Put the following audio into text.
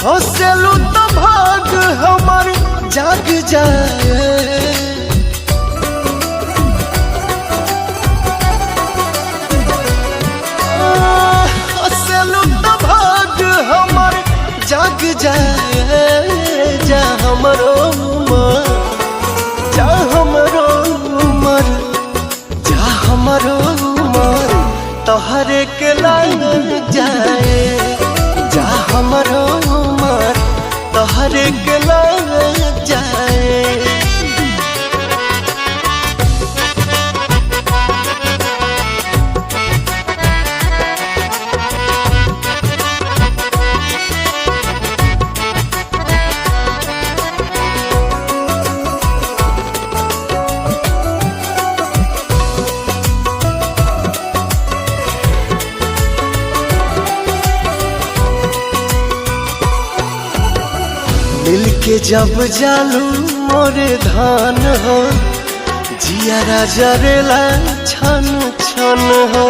हंसलू तो भाग हमार जाग जाए। हंसलू तो भाग हमार जाग जाए। जा हमरो उमर, जा हमरो उमर, जा हमरो उमर तोहरे के लग जाए। जा हमरो उमर तोहरे के लग जाए। मिल के जब जालू मोरे धान हो, जिया जरेला छन छन हो।